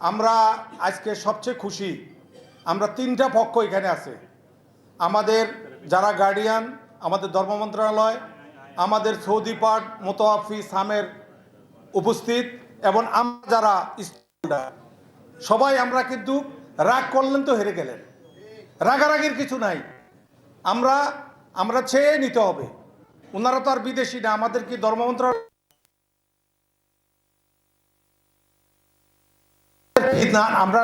আমরা আজকে সবচেয়ে খুশি, আমরা তিনটা পক্ষ এখানে আছে। আমাদের যারা গার্ডিয়ান, আমাদের ধর্ম মন্ত্রণালয়, আমাদের সৌদি পার্ট মোতাওয়াফি সামের উপস্থিত, এবং আমরা যারা স্টুডেন্ট, সবাই আমরা কিন্তু রাগ করলেন তো হেরে গেলেন, রাগারাগির কিছু নাই। আমরা আমরা চেয়ে নিতে হবে। ওনারা তো আর বিদেশি না, আমাদের কি ধর্ম মন্ত্রণালয় না? আমরা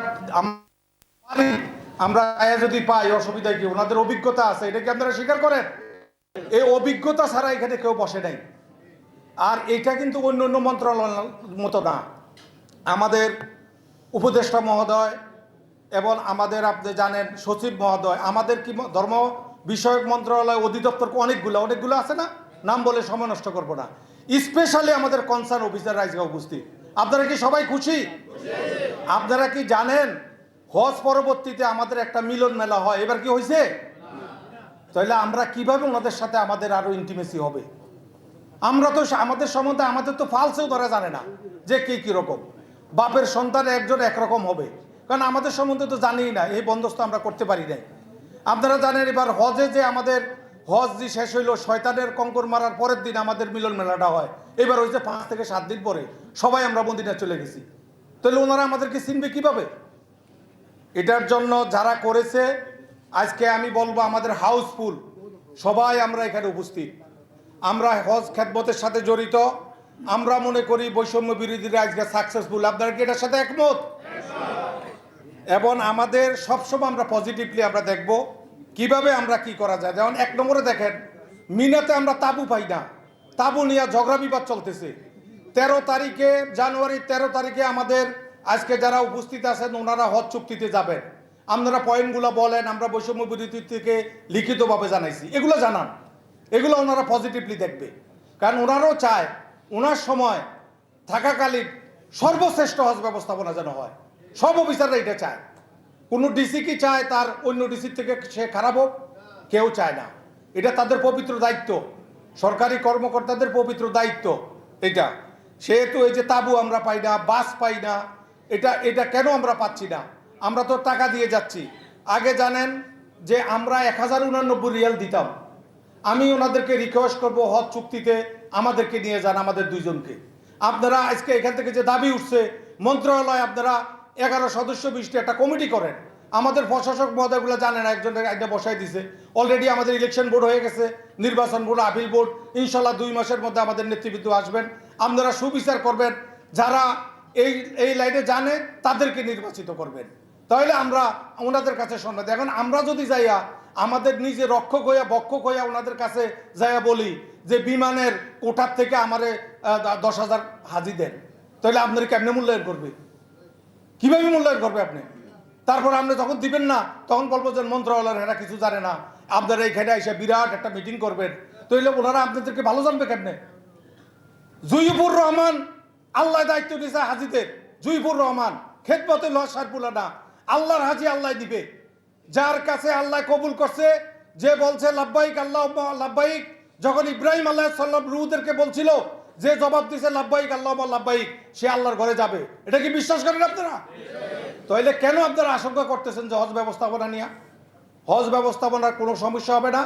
আমরা যদি পাই, অসুবিধা কি? ওনাদের অভিজ্ঞতা আছে, এটা কি আপনারা স্বীকার করেন? এই অভিজ্ঞতা ছাড়া এখানে কেউ বসে নাই। আর এটা কিন্তু অন্য অন্য মন্ত্রণালয়ের মতো না। আমাদের উপদেষ্টা মহোদয় এবং আমাদের আপনি জানেন সচিব মহোদয়, আমাদের কি ধর্ম বিষয়ক মন্ত্রণালয় অধিদপ্তর অনেকগুলো আছে না, নাম বলে সময় নষ্ট করবো না। স্পেশালি আমাদের কনসার্ন অফিসার আজকে উপস্থিত। আপনারা কি সবাই খুশি? আপনারা কি জানেন হজ পরবর্তীতে আমাদের একটা মিলন মেলা হয়, এবার কি হয়েছে? তাহলে আমরা কিভাবে ওনাদের সাথে আমাদের আরো ইন্টিমেসি হবে? আমরা তো আমাদের সম্বন্ধে আমাদের তো ফালসেও ধরা জানে না যে কে কিরকম। বাপের সন্তান একজন একরকম হবে, কারণ আমাদের সম্বন্ধে তো জানিই না, এই বন্দোবস্ত আমরা করতে পারি নাই। আপনারা জানেন এবার হজে যে আমাদের হজ যে শেষ হইলো, শয়তানের কঙ্কর মারার পরের দিন আমাদের মিলন মেলাটা হয়। এবার হয়েছে 5 থেকে 7 দিন পরে, সবাই আমরা মদিনা চলে গেছি। তাহলে ওনারা আমাদেরকে চিনবে কিভাবে? এটার জন্য যারা করেছে, আজকে আমি বলবো আমাদের হাউসফুল, সবাই আমরা এখানে উপস্থিত। আমরা হজ খেদমতের সাথে জড়িত। আমরা মনে করি বৈষম্য বিরোধীরা আজকে সাকসেসফুল। আপনারা কি এটার সাথে একমত? এবং আমাদের সবসময় আমরা পজিটিভলি আমরা দেখব কিভাবে আমরা কি করা যায়। যেমন 1 নম্বরে দেখেন, মিনাতে আমরা তাবু পাই না, তাবু নিয়ে ঝগড়া বিবাদ চলতেছে। 13 তারিখে জানুয়ারির 13 তারিখে আমাদের আজকে যারা উপস্থিত আছেন ওনারা হজ চুক্তিতে যাবেন। আপনারা পয়েন্টগুলো বলেন, আমরা বৈষম্য বিরোধী থেকে লিখিতভাবে জানাইছি, এগুলো জানান, এগুলো ওনারা পজিটিভলি দেখবে। কারণ ওনারাও চায় ওনার সময় থাকাকালীন সর্বশ্রেষ্ঠ হজ ব্যবস্থাপনা যেন হয়। সব অফিসাররা এটা চায়। কোনো ডিসি কি চায় তার অন্য ডিসির থেকে সে খারাপ হোক? কেউ চায় না। এটা তাদের পবিত্র দায়িত্ব, সরকারি কর্মকর্তাদের পবিত্র দায়িত্ব এটা। সেহেতু এই যে তাবু আমরা পাই না, বাস পাই না, এটা কেন আমরা পাচ্ছি না? আমরা তো টাকা দিয়ে যাচ্ছি। আগে জানেন যে আমরা 1089 রিয়াল দিতাম। আমি ওনাদেরকে রিকোয়েস্ট করব হজ চুক্তিতে আমাদেরকে নিয়ে যান, আমাদের 2 জনকে। আপনারা আজকে এখান থেকে যে দাবি উঠছে, মন্ত্রণালয় আপনারা 11 সদস্য বিশিষ্ট একটা কমিটি করেন। আমাদের প্রশাসক মহোদয়গুলো জানে না, একজনের একটা বসাই দিছে। অলরেডি আমাদের ইলেকশন বোর্ড হয়ে গেছে, নির্বাচন বোর্ড, আপিল বোর্ড। ইনশাল্লাহ 2 মাসের মধ্যে আমাদের নেতৃবৃন্দ আসবেন। আপনারা সুবিচার করবেন, যারা এই লাইনে জানে তাদেরকে নির্বাচিত করবেন। তাহলে আমরা ওনাদের কাছে সম্মান। এখন আমরা যদি যাইয়া আমাদের নিজে রক্ষক হইয়া বক্ষক হইয়া ওনাদের কাছে যাইয়া বলি যে বিমানের কোঠার থেকে আমারে 10,000 হাজি দেন, তাহলে আপনার কেমনে মূল্যায়ন করবে? কিভাবে মূল্যায়ন করবে আপনি? তারপর আপনি যখন দিবেন না তখন বলবো যে মন্ত্রণালয়ের এরা কিছু জানে না, আপনারা এখানে এসে বিরাট একটা মিটিং করবেন। তাহলে ওনারা আপনাদেরকে ভালো জানবে কেমনে? জুইফুর রহমান আল্লাহ দায়িত্ব দিয়েছে হাজিদের। জুইফুর রহমান খেদমতে লসারপুলা না, আল্লাহর হাজি আল্লাহ দিবে। যার কাছে আল্লাহ কবুল করছে, যে বলছে লাব্বাইক আল্লাহ লাব্বাইক, যখন ইব্রাহিম আলাইহিস সালাম রুহদেরকে বলছিল, যে জবাব দিছে লাব্বাইক আল্লাহ লাব্বাইক, সে আল্লাহর ঘরে যাবে। এটা কি বিশ্বাস করেন আপনারা? তাহলে কেন আপনারা আশঙ্কা করতেছেন যে হজ ব্যবস্থাপনা নিয়ে? হজ ব্যবস্থাপনার কোনো সমস্যা হবে না।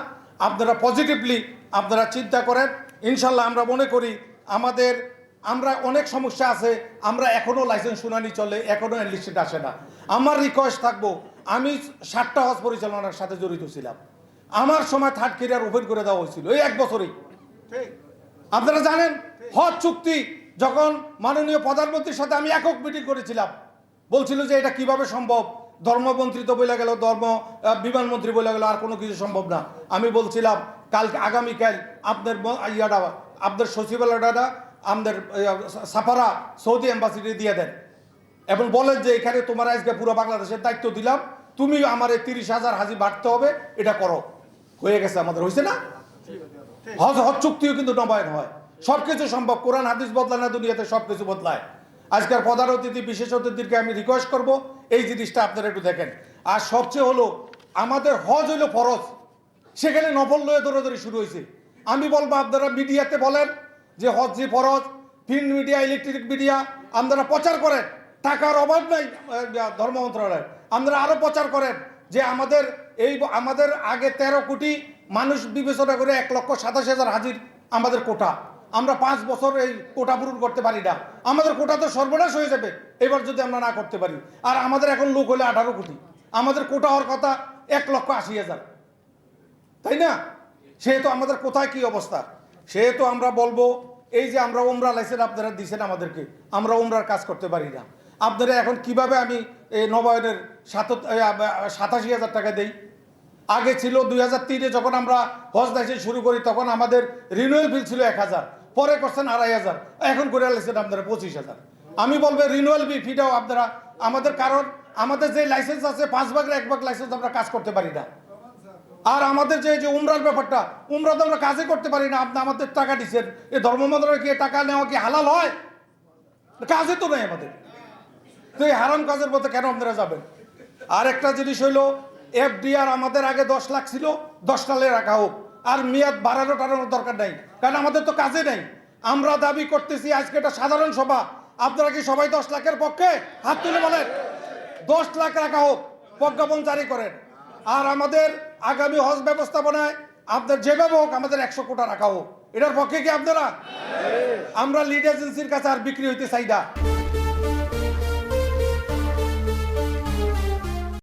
আপনারা পজিটিভলি আপনারা চিন্তা করেন। ইনশাল্লাহ আমরা মনে করি আমরা অনেক সমস্যা আছে, আমরা এখনো লাইসেন্স শুনানি চলে, এখনো এনলিস্টেড আসে না। আমার রিকোয়েস্ট থাকবো, আমি 7টা হজ পরিচালনার সাথে জড়িত ছিলাম। আমার সময় 3rd ক্যারিয়ার ওপেন করে দেওয়া হয়েছিল এই 1 বছরেই। আপনারা জানেন হজ চুক্তি যখন মাননীয় প্রধানমন্ত্রীর সাথে আমি একক মিটিং করেছিলাম, বলছিল যে এটা কিভাবে সম্ভব, ধর্মমন্ত্রী তো বলে গেল, বিমানমন্ত্রী বলে গেল, আর কোনো কিছু সম্ভব না। আমি বলছিলাম কালকে আগামীকাল আপনাদের সচিবালয়টা আমাদের সাফারা সৌদি এম্বাসিডি দিয়ে দেন এবং বলেন যে এখানে তোমার আজকে পুরো বাংলাদেশের দায়িত্ব দিলাম, তুমি আমার 30,000 হাজি বাড়তে হবে, এটা করো। হয়ে গেছে, আমাদের হয়েছে না? হজ চুক্তিও কিন্তু নবায়ন হয়। সবকিছু সম্ভব। কোরআন হাদিস বদলায় না, দুনিয়াতে সবকিছু বদলায়। আজকের প্রধান অতিথি বিশেষ অতিথিকে আমি রিকোয়েস্ট করব এই জিনিসটা আপনারা একটু দেখেন। আর সবচেয়ে হলো আমাদের হজ হইলো ফরজ, সেখানে নফল লয়ে দৌড়াদৌড়ি শুরু হয়েছে। আমি বলবো আপনারা মিডিয়াতে বলেন যে হজ যে ফরজ, প্রিন্ট মিডিয়া, ইলেকট্রিক মিডিয়া, আপনারা প্রচার করেন টাকার অভাব নাই ধর্ম মন্ত্রণালয়। আপনারা আরো প্রচার করেন যে আমাদের আগে 13 কোটি মানুষ বিবেচনা করে 1,87,000 হাজির আমাদের কোটা। আমরা 5 বছর এই কোটা পূরণ করতে পারি না। আমাদের কোটা তো সর্বনাশ হয়ে যাবে এবার যদি আমরা না করতে পারি। আর আমাদের এখন লোক হলে 18 কোটি, আমাদের কোটা হওয়ার কথা 1,80,000, তাই না? সেহেতু আমাদের কোথায় কি অবস্থা, সেহেতু আমরা বলবো এই যে আমরা উমরা লাইসেন্স আপনারা দিচ্ছেন আমাদেরকে, আমরা উমরার কাজ করতে পারি না। আপনারা এখন কিভাবে আমি এই নবায়নের 87,000 টাকা দেই? আগে ছিল 2003-এ যখন আমরা হজ লাইসেন্স শুরু করি তখন আমাদের রিনিউয়াল বিল ছিল 1,000, পরে করছেন 2,500, এখন করে লাইসেন্স আপনারা 25,000। আমি বলবো রিনিউয়াল ফিটাও আপনারা আমাদের, কারণ আমাদের যে লাইসেন্স আছে 5 ভাগের 1 ভাগ লাইসেন্স আমরা কাজ করতে পারি না। আর আমাদের যে উমরার ব্যাপারটা, উমরা তো আমরা কাজই করতে পারি না। আপনি আমাদের টাকা দিচ্ছেন, এই ধর্ম মন্ত্রণালয় কি টাকা নেওয়া কি হালাল হয়? কাজে তো নেই আমাদের, তো এই হারাম কাজের মধ্যে কেন আপনারা যাবেন? আর একটা জিনিস হইলো এফডিআর আমাদের আগে 10 লাখ ছিল, 10 সালে রাখা হোক, আর মেয়াদ টানানোর দরকার নাই, কারণ আমাদের তো কাজে নেই। আমরা দাবি করতেছি আজকে এটা সাধারণ সভা, আপনারা কি সবাই 10 লাখের পক্ষে? হাত তুলে বলেন 10 লাখ রাখা হোক, প্রজ্ঞাপন জারি করেন। আর আমাদের আগামী হজ ব্যবস্থাপনায় আপনাদের যেভাবে হোক আমাদের 100 কোটি রাখা হোক, এটার পক্ষে কি আপনারা? আমরা লিড এজেন্সির কাছে আর বিক্রি হইতে চাই না।